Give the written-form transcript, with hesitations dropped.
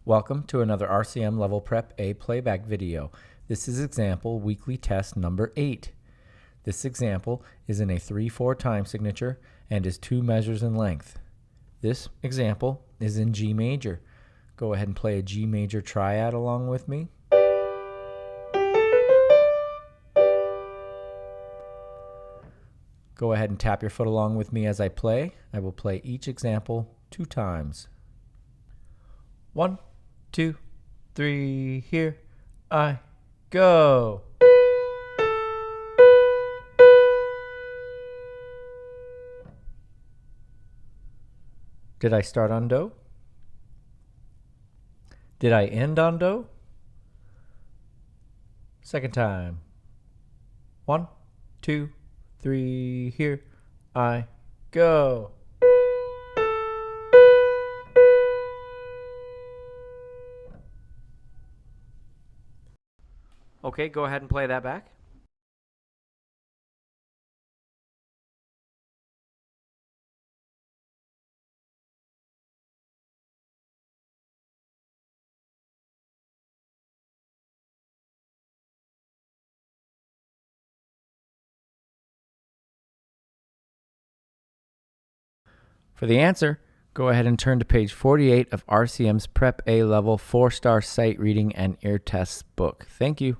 Welcome to another RCM Level Prep A Playback video. This is example weekly test number 8. This example is in a 3/4 time signature and is 2 measures in length. This example is in G major. Go ahead and play a G major triad along with me. Go ahead and tap your foot along with me as I play. I will play each example 2 times. 1, 2, 3, here I go. Did I start on Do? Did I end on Do? Second time. 1, 2, 3, here I go. Okay, go ahead and play that back. For the answer, go ahead and turn to page 48 of RCM's Prep A Level 4-star sight reading and ear tests book. Thank you.